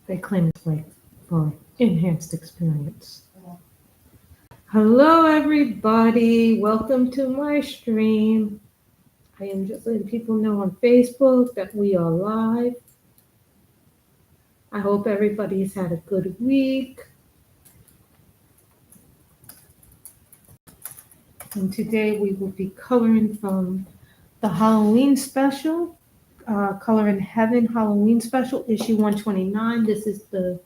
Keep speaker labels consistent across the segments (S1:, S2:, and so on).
S1: They claim it's like for enhanced experience. Hello, everybody. Welcome to my stream. I am just letting people know on Facebook that we are live. I hope everybody's had a good week. And today we will be coloring from the Halloween special, Color in Heaven Halloween special, issue 129. This is the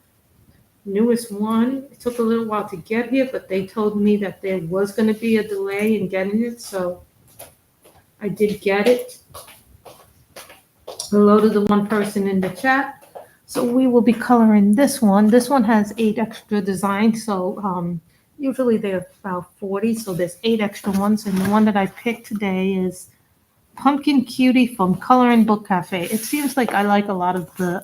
S1: newest one. It took a little while to get here, but they told me that there was going to be a delay in getting it, so I did get it. Hello to the one person in the chat. So we will be coloring this one. This one has 8 extra designs, so usually they're about 40, so there's 8 extra ones, and the one that I picked today is Pumpkin Cutie from Coloring Book Cafe. It seems like I like a lot of the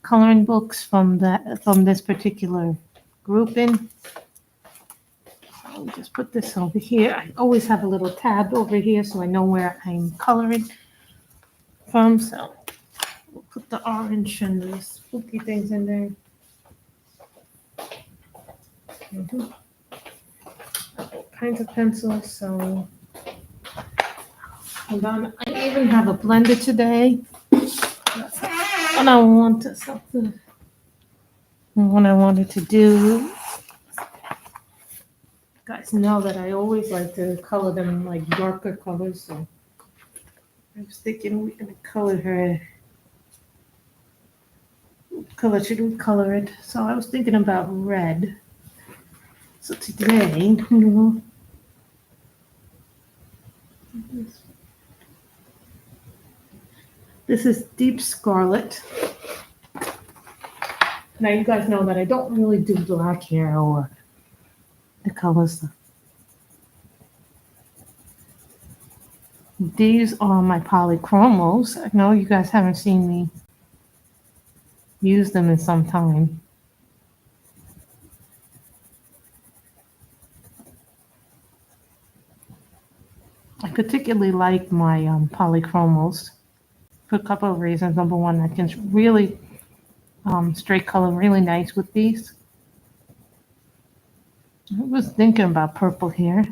S1: coloring books from this particular grouping. I'll just put this over here. I always have a little tab over here so I know where I'm coloring from. So we'll put the orange and the spooky things in there. All kinds of pencils. So hold on. I even have a blender today. What I wanted to do. You guys know that I always like to color them in like darker colors, so I was thinking we're gonna color her. What color should we color it? So I was thinking about red. So today, this is Deep Scarlet. Now you guys know that I don't really do black hair or the colors. These are my polychromos. I know you guys haven't seen me use them in some time. I particularly like my polychromos for a couple of reasons. Number one, I can really straight color really nice with these. I was thinking about purple here.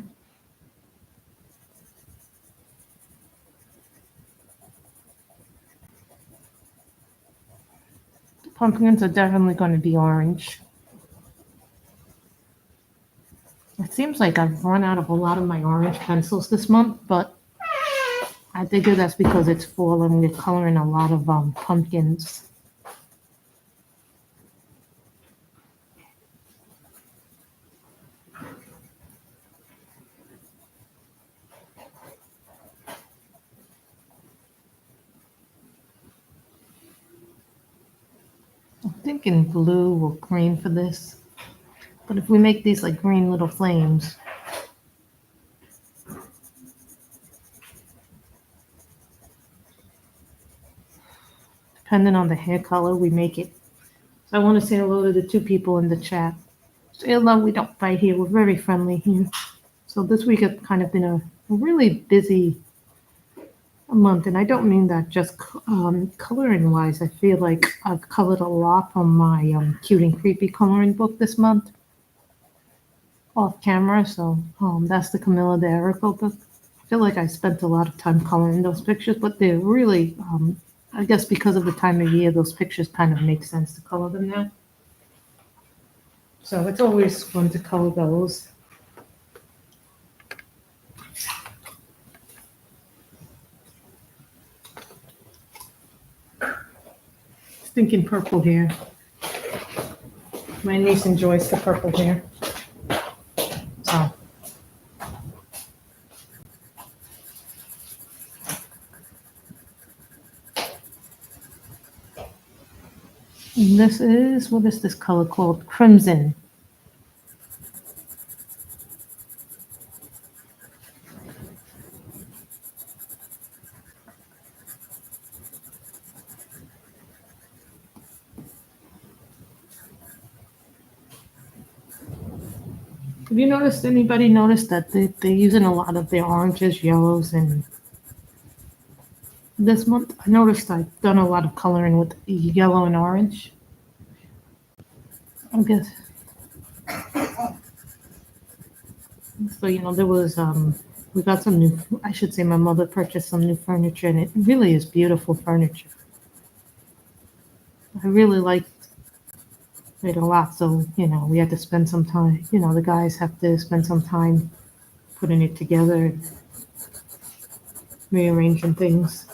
S1: The pumpkins are definitely going to be orange. It seems like I've run out of a lot of my orange pencils this month, but I figure that's because it's fall and we're coloring a lot of pumpkins. I'm thinking blue or green for this, but if we make these like green little flames, depending on the hair color, we make it. So I want to say hello to the 2 people in the chat. Say hello, we don't fight here, we're very friendly here. So this week has kind of been a really busy month, and I don't mean that just coloring wise. I feel like I've colored a lot from my Cute and Creepy coloring book this month off camera. So that's the Camilla de Erico book. I feel like I spent a lot of time coloring those pictures, but they're really I guess because of the time of year, those pictures kind of make sense to color them now. So it's always fun to color those. Thinking purple here. My niece enjoys the purple hair. So. And this is, what is this color called? Crimson. Have you noticed, anybody noticed that they're using a lot of their oranges, yellows, and this month I noticed I've done a lot of coloring with yellow and orange. I guess so. There was we got some new. I should say my mother purchased some new furniture, and it really is beautiful furniture. I really liked it a lot. So we had to spend some time. The guys have to spend some time putting it together and rearranging things.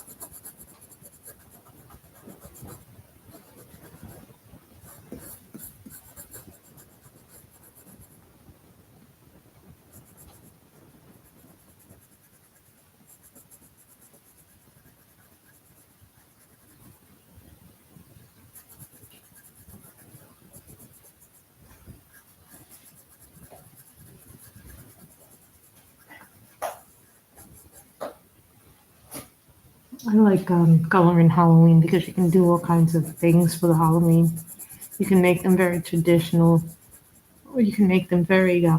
S1: I like coloring Halloween because you can do all kinds of things for the Halloween. You can make them very traditional, or you can make them very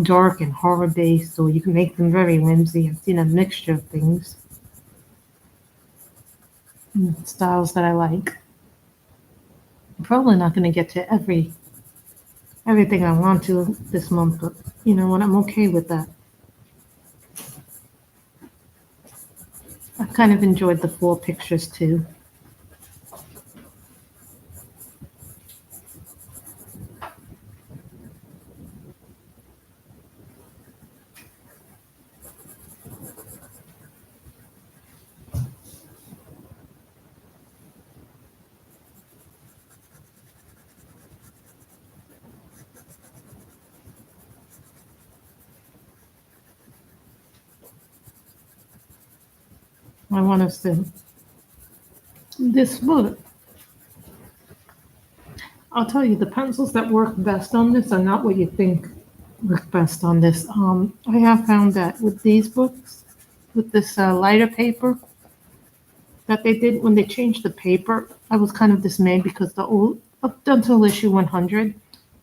S1: dark and horror based, or you can make them very whimsy. I've seen a mixture of things, styles that I like. I'm probably not going to get to everything I want to this month, but you know what? I'm okay with that. I kind of enjoyed the fall pictures too. I want us to this book. I'll tell you, the pencils that work best on this are not what you think work best on this. I have found that with these books, with this lighter paper that they did when they changed the paper, I was kind of dismayed because the old up until issue 100,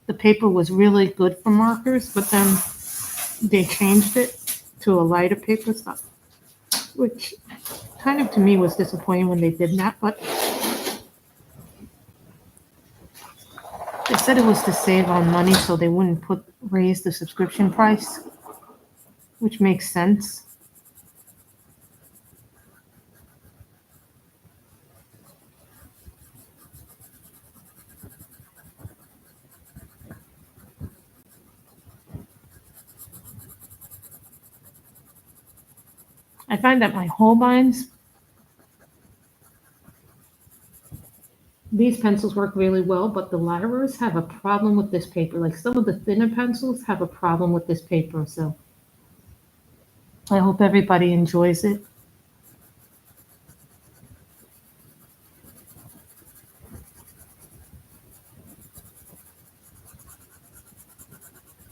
S1: the paper was really good for markers, but then they changed it to a lighter paper stuff, which kind of to me was disappointing when they did that. But they said it was to save on money, so they wouldn't raise the subscription price, which makes sense. I find that my Holbeins, these pencils work really well, but the Laterers have a problem with this paper. Like some of the thinner pencils have a problem with this paper. So I hope everybody enjoys it.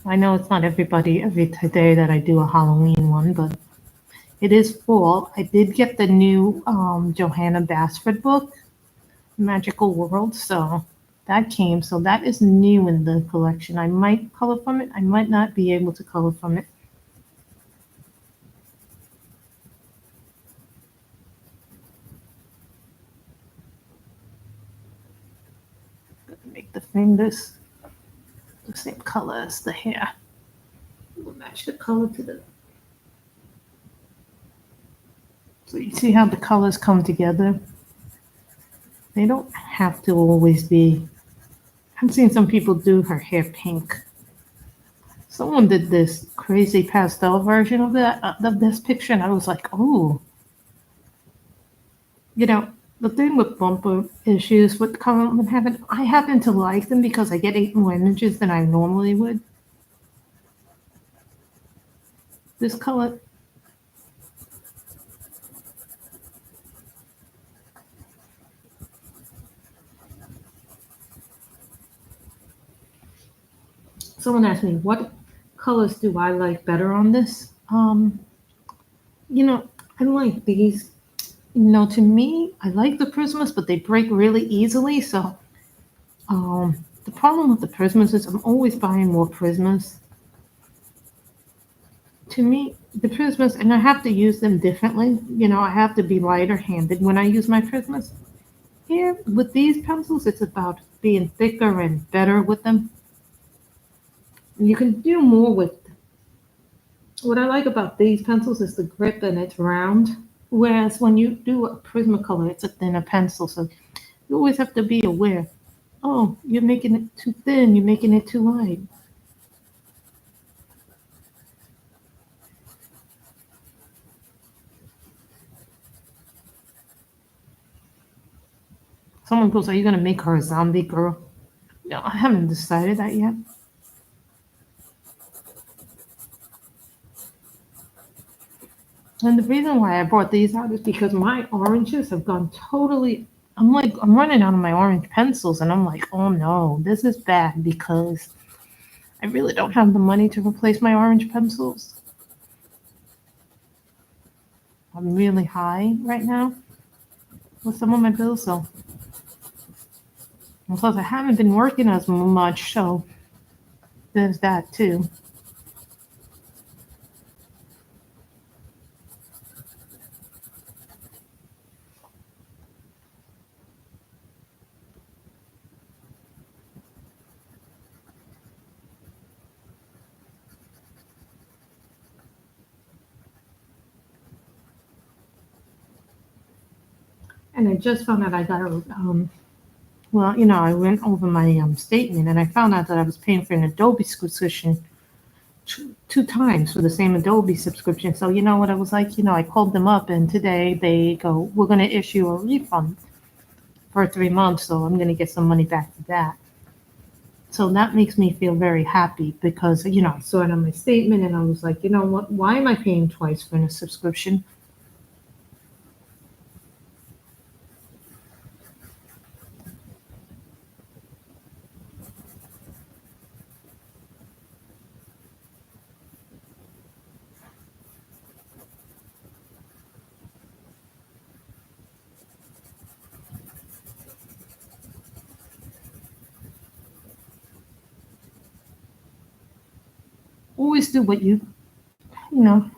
S1: I know it's not every day that I do a Halloween one, but it is fall. I did get the new Johanna Basford book, Magical World, so that came. So that is new in the collection. I might color from it. I might not be able to color from it. Make the fingers the same color as the hair. We'll match the color to the. So you see how the colors come together? They don't have to always be. I've seen some people do her hair pink. Someone did this crazy pastel version of this picture, and I was like, oh. The thing with bumper issues with color having, I happen to like them because I get 8 more images than I normally would. This color. Someone asked me, what colors do I like better on this? I like these. To me, I like the Prismas, but they break really easily. So, the problem with the Prismas is I'm always buying more Prismas. To me, the Prismas, and I have to use them differently. I have to be lighter handed when I use my Prismas. Here, with these pencils, it's about being thicker and better with them. And you can do more with. What I like about these pencils is the grip and it's round. Whereas when you do a Prismacolor, it's a thinner pencil, so you always have to be aware. Oh, you're making it too thin, you're making it too light. Someone goes, are you going to make her a zombie girl? No, I haven't decided that yet. And the reason why I brought these out is because my oranges have gone totally. I'm running out of my orange pencils, and I'm like, oh no, this is bad because I really don't have the money to replace my orange pencils. I'm really high right now with some of my bills, so. And plus, I haven't been working as much, so there's that too. And I just found out I got a, well, I went over my statement and I found out that I was paying for an Adobe subscription two times for the same Adobe subscription. So you know what I was like? I called them up and today they go, we're going to issue a refund for 3 months. So I'm going to get some money back for that. So that makes me feel very happy because, I saw it on my statement and I was like, you know what? Why am I paying twice for a subscription? Always do what you know,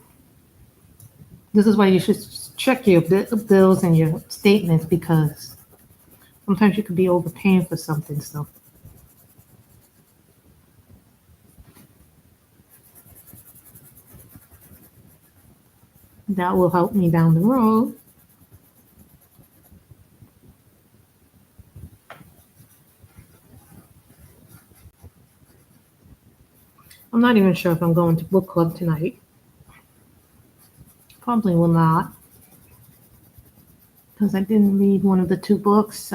S1: this is why you should check your bills and your statements because sometimes you could be overpaying for something. So that will help me down the road. I'm not even sure if I'm going to book club tonight. Probably will not because I didn't read one of the two books.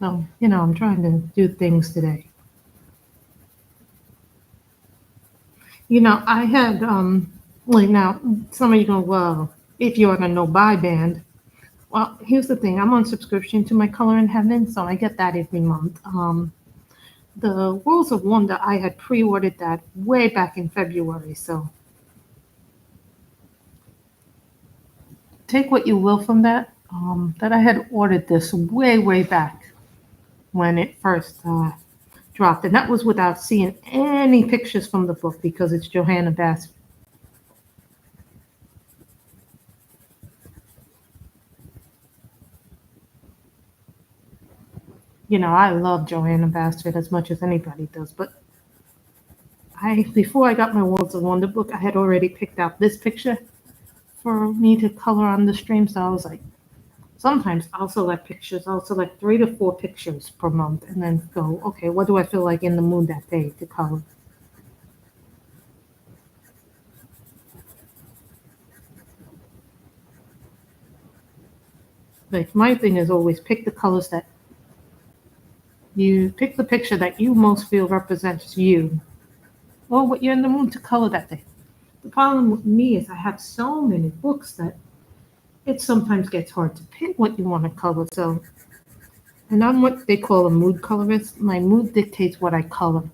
S1: So, I'm trying to do things today. I had, like now, some of you go, well, if you're on a no buy band, well, here's the thing. I'm on subscription to my Color in Heaven, so I get that every month. The Worlds of Wonder, I had pre-ordered that way back in February, so take what you will from that. That I had ordered this way back when it first dropped, and that was without seeing any pictures from the book because it's Johanna Bass. I love Johanna Bastard as much as anybody does, but before I got my Worlds of Wonder book, I had already picked out this picture for me to color on the stream. So I was like, sometimes I'll select pictures. I'll select 3 to 4 pictures per month and then go, okay, what do I feel like in the mood that day to color? Like my thing is always pick the colors that you pick the picture that you most feel represents you or what you're in the mood to color that day. The problem with me is I have so many books that it sometimes gets hard to pick what you want to color. So And I'm what they call a mood colorist. My mood dictates what I color.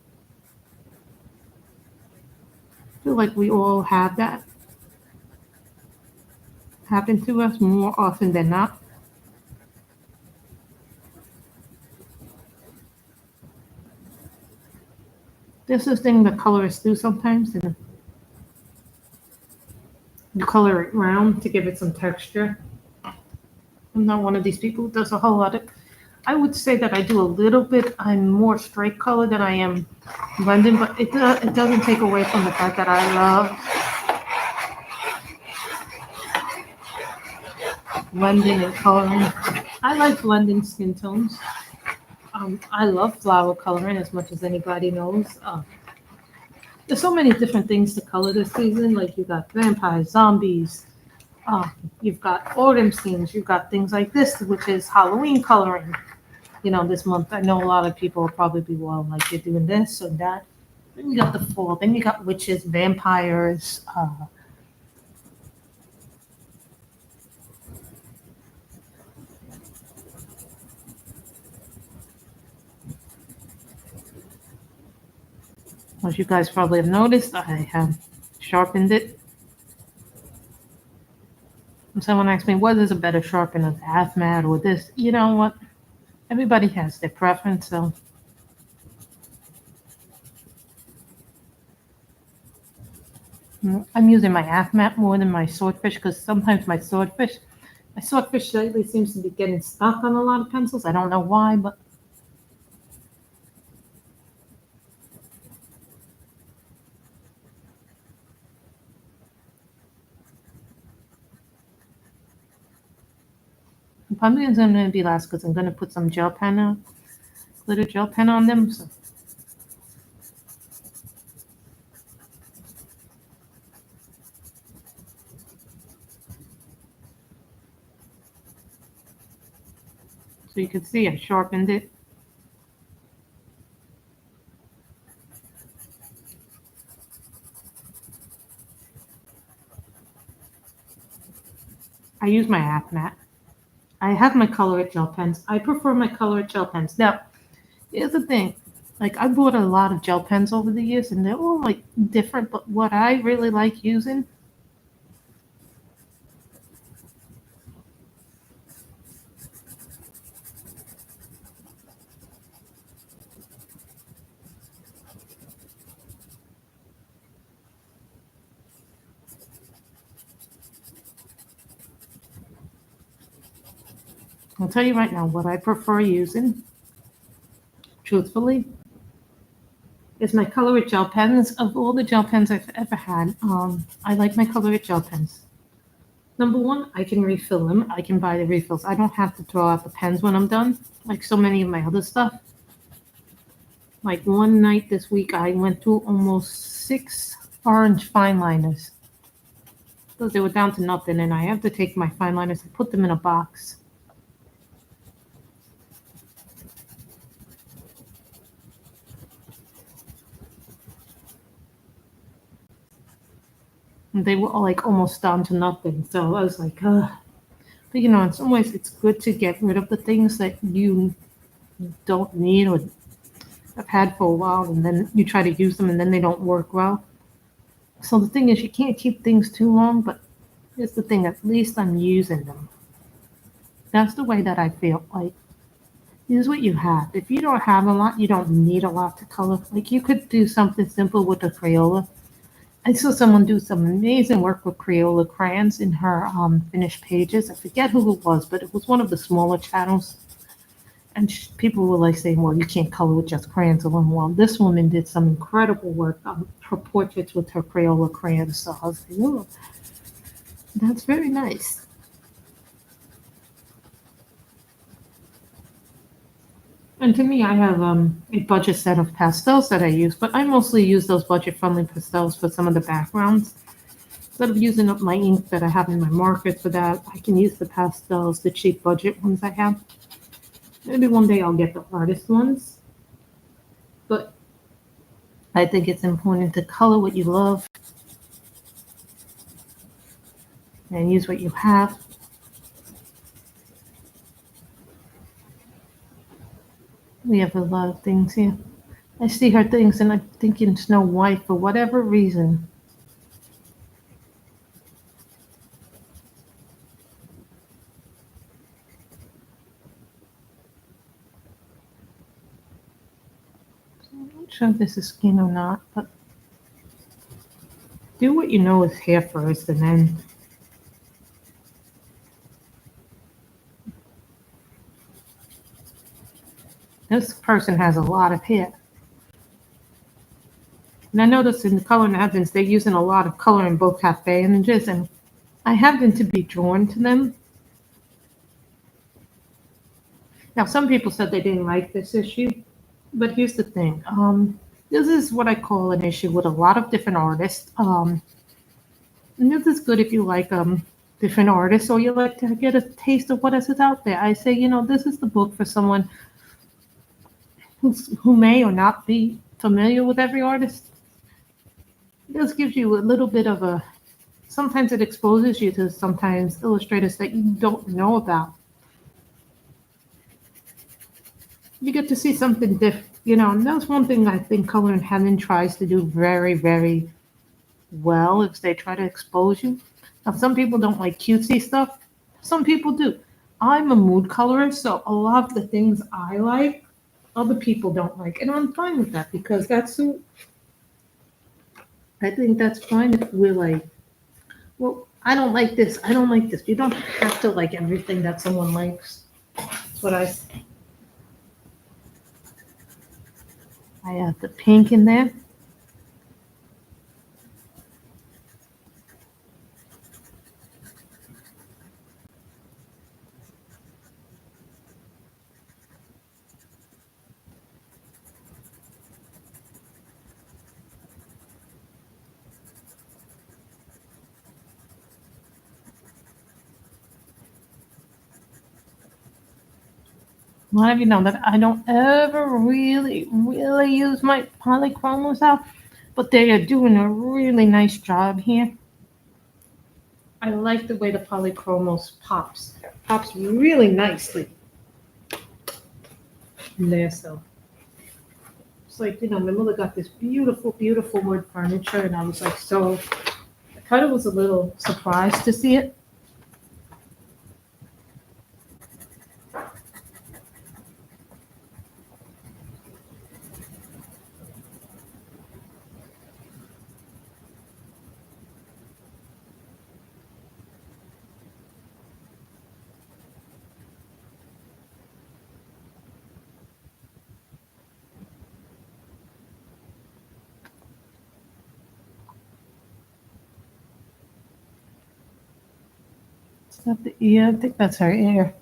S1: I feel like we all have that happen to us more often than not. This is the thing that colorists do sometimes, and you color it round to give it some texture. I'm not one of these people who does a whole lot of. I would say that I do a little bit. I'm more straight color than I am blending, but it doesn't take away from the fact that I love blending and coloring. I like blending skin tones. I love flower coloring as much as anybody knows. There's so many different things to color this season. Like you got vampires, zombies. Uh, you've got autumn scenes. You've got things like this, which is Halloween coloring. You know, this month I know a lot of people will probably be well, like you're doing this or that. Then you got the fall. Then you got witches, vampires. As you guys probably have noticed, I have sharpened it. And someone asked me, what is a better sharpener, the half mat or this? You know what? Everybody has their preference, so I'm using my half mat more than my swordfish because sometimes my swordfish lately seems to be getting stuck on a lot of pencils. I don't know why, but probably is going to be last because I'm going to put some gel pen on, glitter gel pen on them. So you can see I sharpened it. I use my half mat. I have my colored gel pens. I prefer my colored gel pens. Now, here's the thing. Like I bought a lot of gel pens over the years and they're all like different, but what I really like using, I'll tell you right now, what I prefer using, truthfully, is my colored gel pens. Of all the gel pens I've ever had, I like my colored gel pens. Number one, I can refill them. I can buy the refills. I don't have to throw out the pens when I'm done, like so many of my other stuff. Like one night this week, I went through almost 6 orange fine liners because they were down to nothing, and I have to take my fine liners and put them in a box. And they were all like almost down to nothing. So I was like, ugh. But you know, in some ways, it's good to get rid of the things that you don't need or have had for a while, and then you try to use them and then they don't work well. So the thing is, you can't keep things too long, but here's the thing, at least I'm using them. That's the way that I feel. Like, use what you have. If you don't have a lot, you don't need a lot to color. Like, you could do something simple with a Crayola. I saw someone do some amazing work with Crayola crayons in her finished pages. I forget who it was, but it was one of the smaller channels. And people were like saying, well, you can't color with just crayons alone. Well, this woman did some incredible work on her portraits with her Crayola crayons. So I was like, oh, that's very nice. And to me, I have a budget set of pastels that I use, but I mostly use those budget-friendly pastels for some of the backgrounds. Instead of using up my ink that I have in my markers for that, I can use the pastels, the cheap budget ones I have. Maybe one day I'll get the artist ones. But I think it's important to color what you love and use what you have. We have a lot of things here. I see her things and I'm thinking Snow White for whatever reason. I'm not sure if this is skin or not, but do what you know is hair first and then this person has a lot of hair. And I noticed in the color in Evans, they're using a lot of color in both cafe images, and I happen to be drawn to them. Now, some people said they didn't like this issue, but here's the thing. This is what I call an issue with a lot of different artists. And this is good if you like different artists or you like to get a taste of what else is out there. I say, this is the book for someone who may or not be familiar with every artist. This gives you a little bit of a. Sometimes it exposes you to sometimes illustrators that you don't know about. You get to see something different, and that's one thing I think Color in Heaven tries to do very, very well is they try to expose you. Now, some people don't like cutesy stuff. Some people do. I'm a mood colorist, so a lot of the things I like, other people don't like, and I'm fine with that because I think that's fine if we're like, well, I don't like this. I don't like this. You don't have to like everything that someone likes. That's what I have the pink in there. A lot of you know that I don't ever really, really use my polychromos out, but they are doing a really nice job here. I like the way the polychromos pops really nicely in there. So it's like, my mother got this beautiful, beautiful wood furniture, and I was like, I kind of was a little surprised to see it. Is that the ear? I think that's her ear.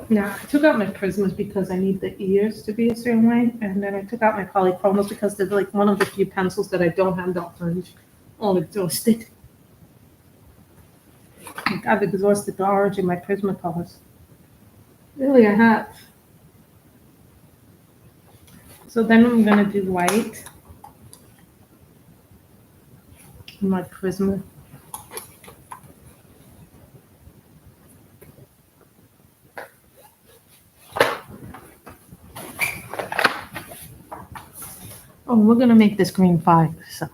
S1: Now, I took out my prisms because I need the ears to be a certain way, and then I took out my polychromos because they're like one of the few pencils that I don't have the orange. All exhausted. I've exhausted the orange in my Prismacolors. Really, I have. So then I'm gonna do white in my Prisma. Oh, we're gonna make this green 5, so.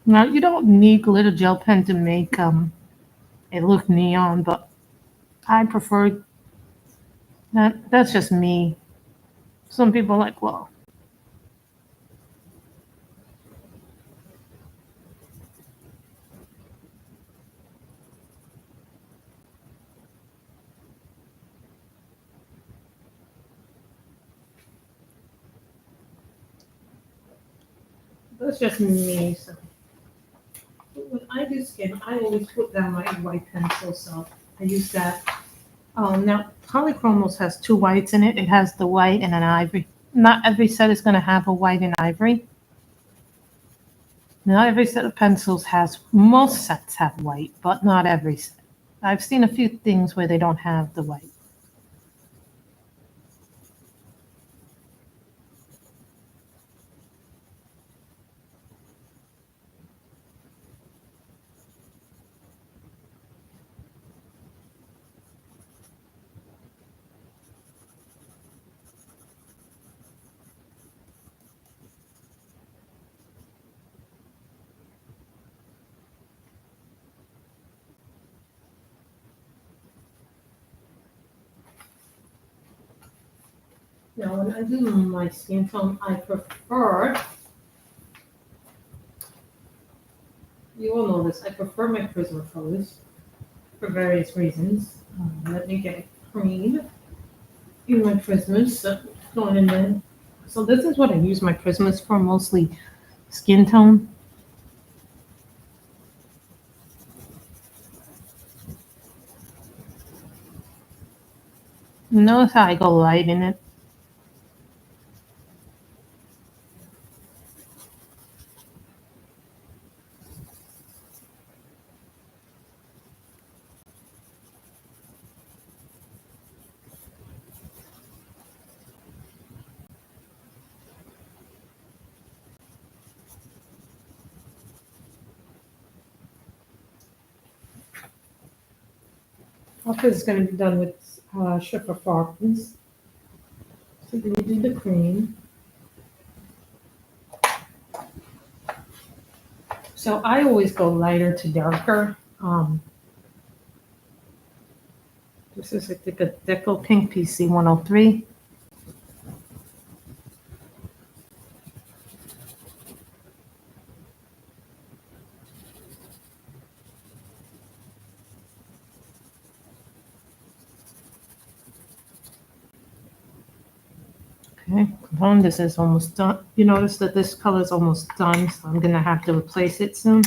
S1: Now, you don't need glitter gel pen to make it look neon, but I prefer that. That's just me. Some people are like, well, that's just me. So when I do skin, I always put down my white pencil, so I use that. Now, Polychromos has two whites in it. It has the white and an ivory. Not every set is going to have a white and ivory. Not every set of pencils has, most sets have white, but not every set. I've seen a few things where they don't have the white. Now, when I do my skin tone, I prefer, you all know this, I prefer my Prismacolors for various reasons. Let me get a cream in my Prismas, so going in there. So this is what I use my Prismas for, mostly skin tone. Notice how I go light in it. After it's going to be done with sugar Farkins. So then you do the cream. So I always go lighter to darker. This is, I think, a Deco Pink PC 103. Okay, come this is almost done. You notice that this color is almost done, so I'm gonna have to replace it soon.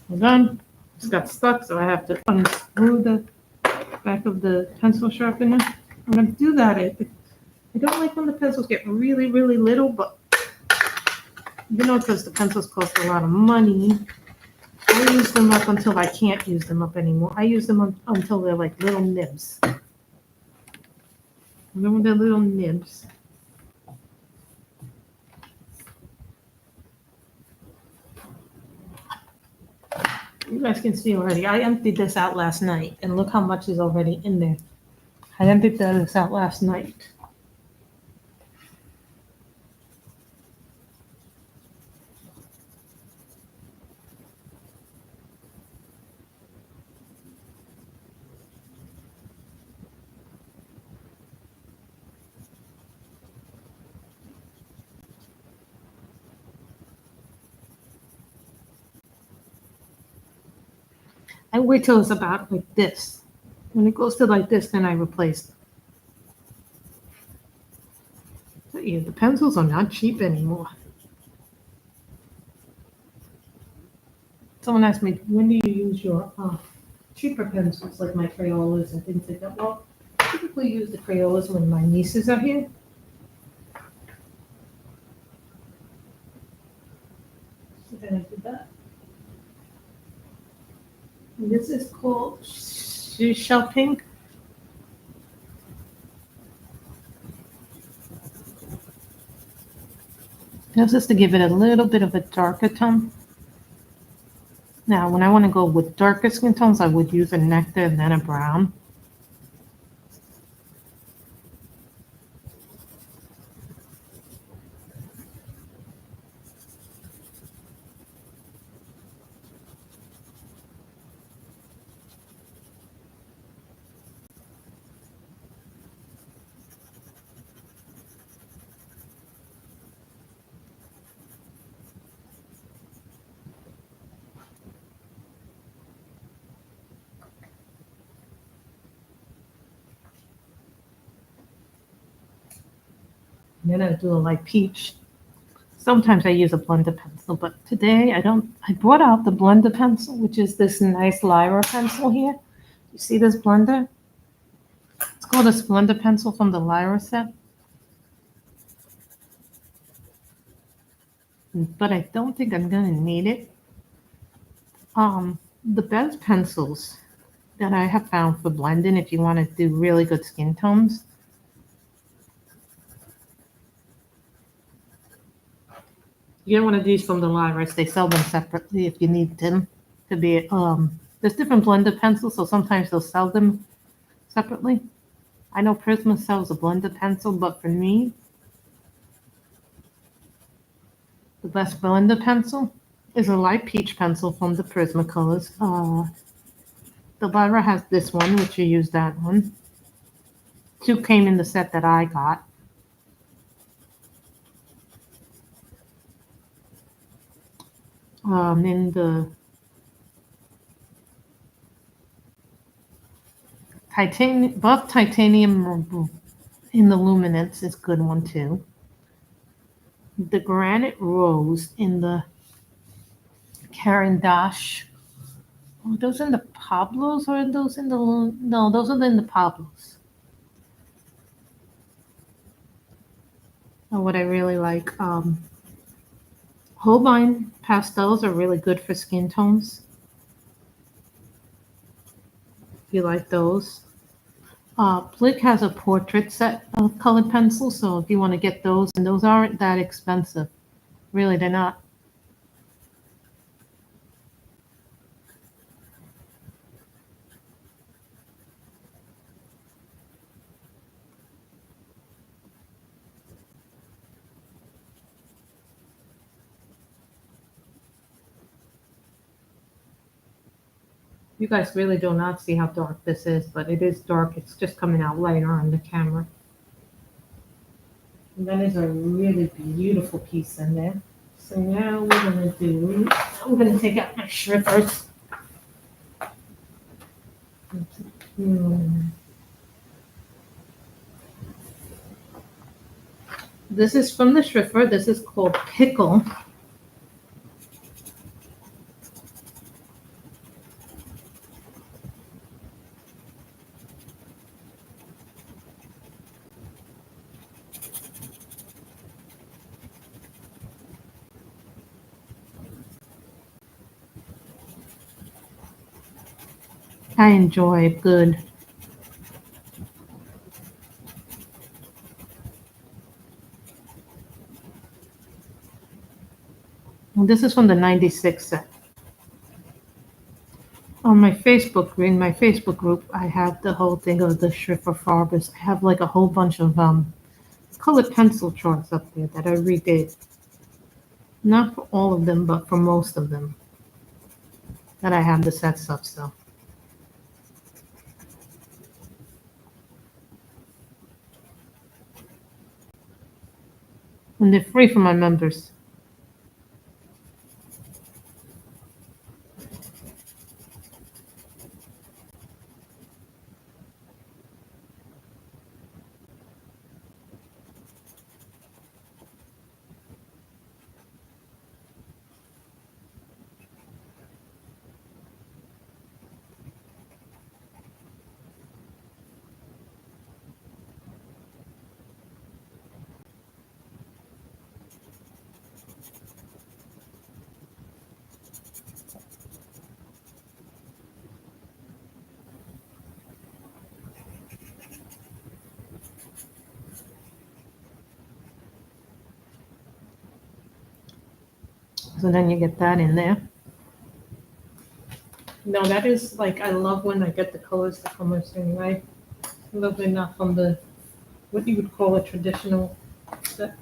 S1: Well done. It's got stuck, so I have to unscrew the back of the pencil sharpener. I'm gonna do that. I don't like when the pencils get really, really little, but you know, because the pencils cost a lot of money, I use them up until I can't use them up anymore. I use them until they're like little nibs. Remember they're little nibs. You guys can see already. I emptied this out last night, and look how much is already in there. I emptied this out last night. I wait till it's about like this. When it goes to like this, then I replace it. But yeah, the pencils are not cheap anymore. Someone asked me, when do you use your cheaper pencils, like my Crayolas and things like that? Well, I typically use the Crayolas when my nieces are here. So then I did that. And this is called Seashell Pink. This is to give it a little bit of a darker tone. Now, when I want to go with darker skin tones, I would use a nectar and then a brown. And then I do a light peach. Sometimes I use a blender pencil, but today I don't. I brought out the blender pencil, which is this nice Lyra pencil here. You see this blender? It's called a Splendor pencil from the Lyra set. But I don't think I'm gonna need it. The best pencils that I have found for blending, if you want to do really good skin tones, you get one of these from the Lyras. They sell them separately if you need them to be. There's different blender pencils, so sometimes they'll sell them separately. I know Prisma sells a blender pencil, but for me, the best blender pencil is a light peach pencil from the Prisma colors. The Lyra has this one, which you use that one. Two came in the set that I got. In the titanium, buff titanium in the luminance is a good one too. The granite rose in the Karen Dash. Oh, those in the Pablos or those in the no? Those are in the Pablos. Oh, what I really like. Holbein pastels are really good for skin tones. If you like those. Blick has a portrait set of colored pencils, so if you want to get those, and those aren't that expensive. Really, they're not. You guys really do not see how dark this is, but it is dark. It's just coming out lighter on the camera. And that is a really beautiful piece in there. So now I'm gonna take out my shrimpers. This is from the Shriffer. This is called Pickle. I enjoy good. And this is from the 96 set. On my Facebook, in my Facebook group, I have the whole thing of the Shriffer Farbers. I have like a whole bunch of colored pencil charts up there that I redid. Not for all of them, but for most of them that I have the sets of, so. And they're free for my members. So then you get that in there. No, that is like, I love when I get the colors that come with anyway. I love they're not from the, what you would call a traditional set.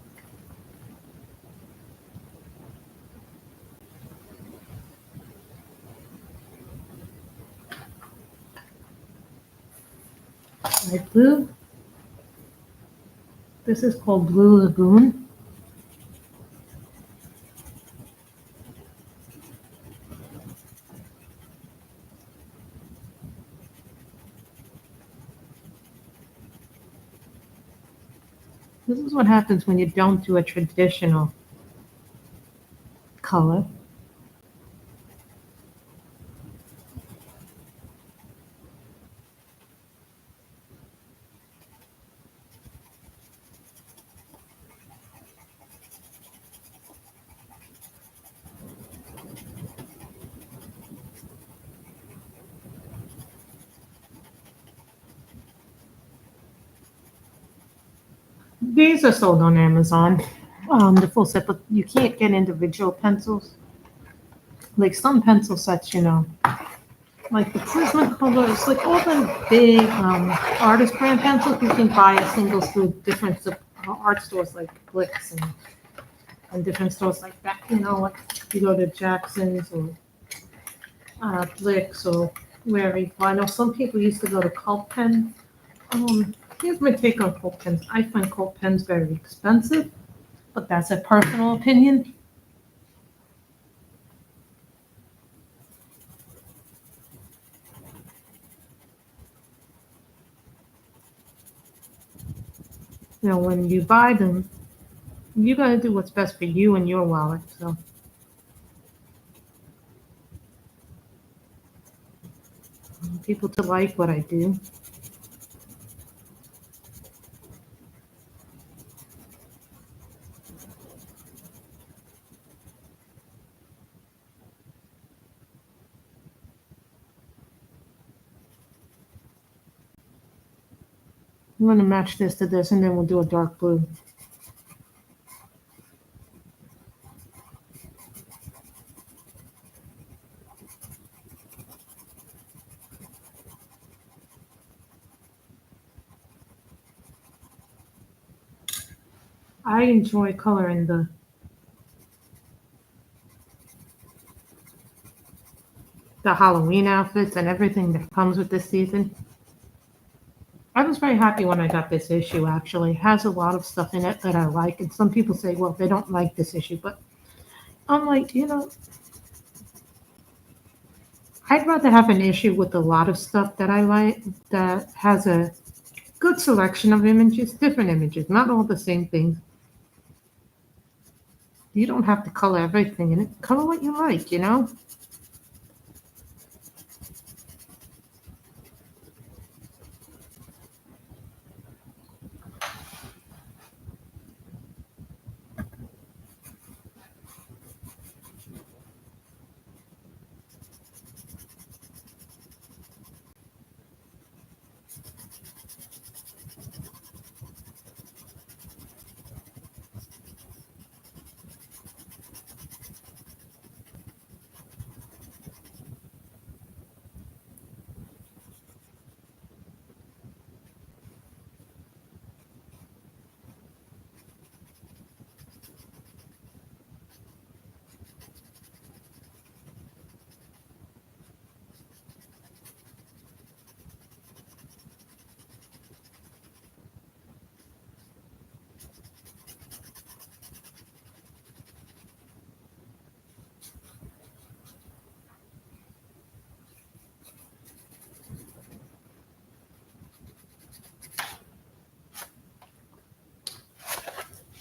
S1: Light blue. This is called Blue Lagoon. This is what happens when you don't do a traditional color. These are sold on Amazon, the full set, but you can't get individual pencils. Like some pencil sets, like the Prismacolor, like all the big artist brand pencils, you can buy a single through different art stores like Blix and different stores like that. Like you go to Jackson's or Blix or wherever you find. I know some people used to go to Cult Pen. Here's my take on Cult Pens. I find Cult Pens very expensive, but that's a personal opinion. When you buy them, you gotta do what's best for you and your wallet. So people to like what I do. I'm gonna match this to this, and then we'll do a dark blue. I enjoy coloring the Halloween outfits and everything that comes with this season. I was very happy when I got this issue, actually. It has a lot of stuff in it that I like, and some people say, well, they don't like this issue, but I'm like, I'd rather have an issue with a lot of stuff that I like that has a good selection of images, different images, not all the same things. You don't have to color everything in it. Color what you like.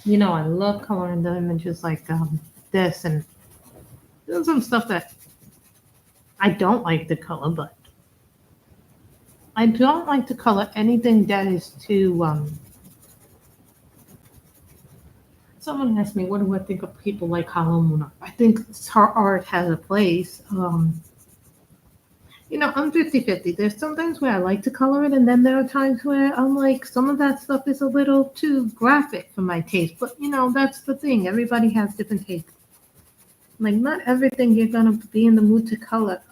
S1: I love coloring the images like this, and there's some stuff that I don't like the color, but I don't like to color anything that is too. Someone asked me, what do I think of people like Hollow Moon art? I think her art has a place. I'm 50-50. There's sometimes where I like to color it, and then there are times where I'm like, some of that stuff is a little too graphic for my taste. But, that's the thing. Everybody has different tastes. Like, not everything you're going to be in the mood to color.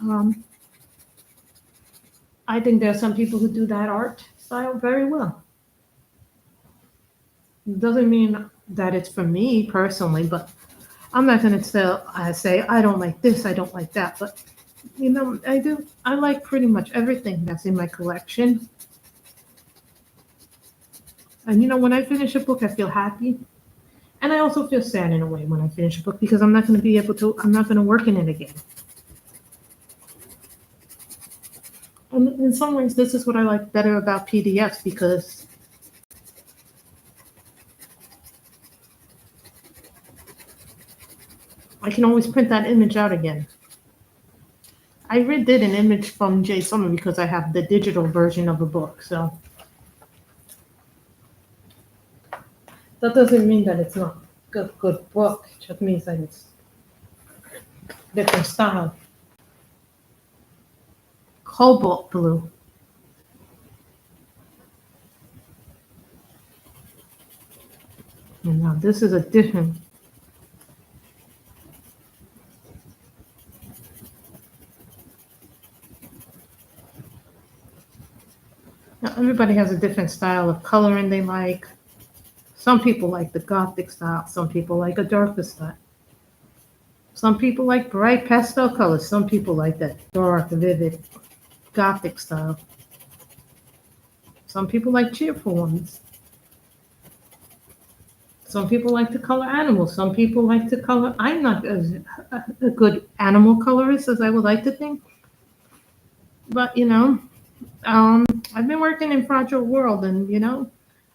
S1: I think there are some people who do that art style very well. It doesn't mean that it's for me personally, but I'm not going to say, I don't like this, I don't like that. But, I do. I like pretty much everything that's in my collection. And, when I finish a book, I feel happy. And I also feel sad in a way when I finish a book because I'm not going to work in it again. And in some ways, this is what I like better about PDFs because I can always print that image out again. I redid an image from Jay Summer because I have the digital version of a book, so that doesn't mean that it's not a good book. It just means that it's different style. Cobalt blue. And now this is a different. Now everybody has a different style of coloring they like. Some people like the gothic style. Some people like a darker style. Some people like bright pastel colors. Some people like that dark, vivid, gothic style. Some people like cheerful ones. Some people like to color animals. Some people like to color. I'm not as a good animal colorist as I would like to think. But, I've been working in Fragile World, and,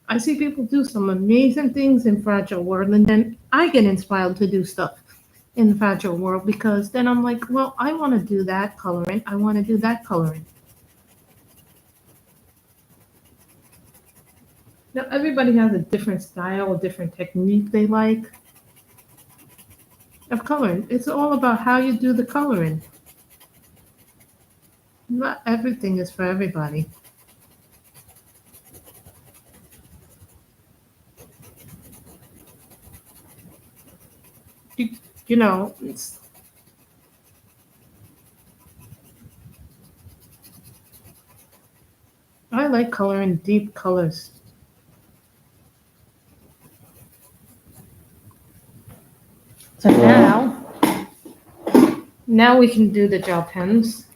S1: I see people do some amazing things in Fragile World, and then I get inspired to do stuff in the Fragile World because then I'm like, well, I want to do that coloring. I want to do that coloring. Now, everybody has a different style, a different technique they like of coloring. It's all about how you do the coloring. Not everything is for everybody. You know, I like coloring deep colors. So now we can do the gel pens,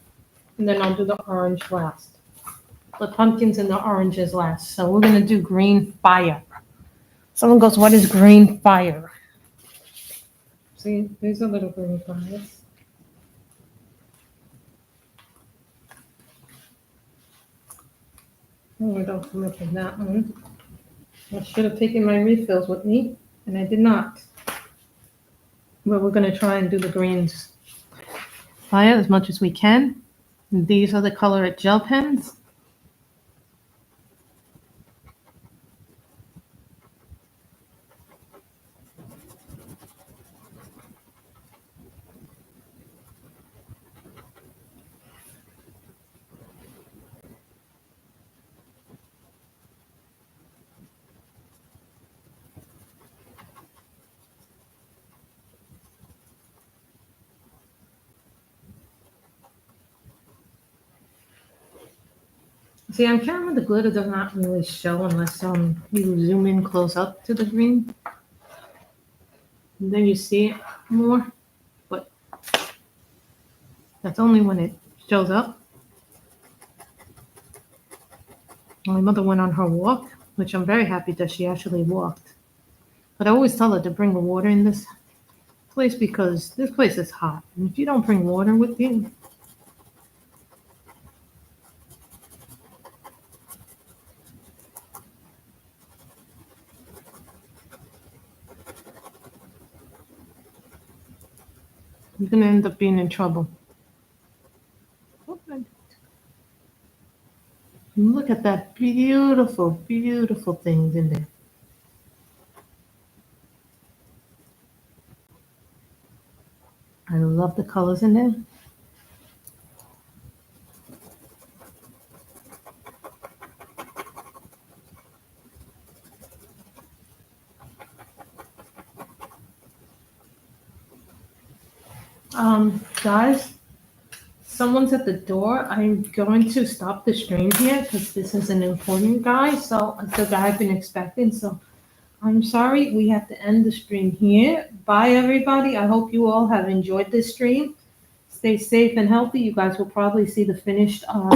S1: and then I'll do the orange last. The pumpkins and the oranges last. So we're gonna do green fire. Someone goes, what is green fire? See, these are little green fires. Oh, I don't come up with that one. I should have taken my refills with me, and I did not. But we're gonna try and do the greens fire as much as we can. And these are the color gel pens. See, on camera, the glitter does not really show unless you zoom in close up to the green. And then you see it more, but that's only when it shows up. My mother went on her walk, which I'm very happy that she actually walked. But I always tell her to bring the water in this place because this place is hot. And if you don't bring water with you, you're going to end up being in trouble. Look at that beautiful, beautiful things in there. I love the colors in there. Guys, someone's at the door. I'm going to stop the stream here because this is an important guy. So the guy I've been expecting. So I'm sorry, we have to end the stream here. Bye, everybody. I hope you all have enjoyed this stream. Stay safe and healthy. You guys will probably see the finished of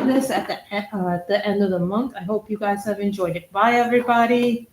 S1: this at the end of the month. I hope you guys have enjoyed it. Bye, everybody.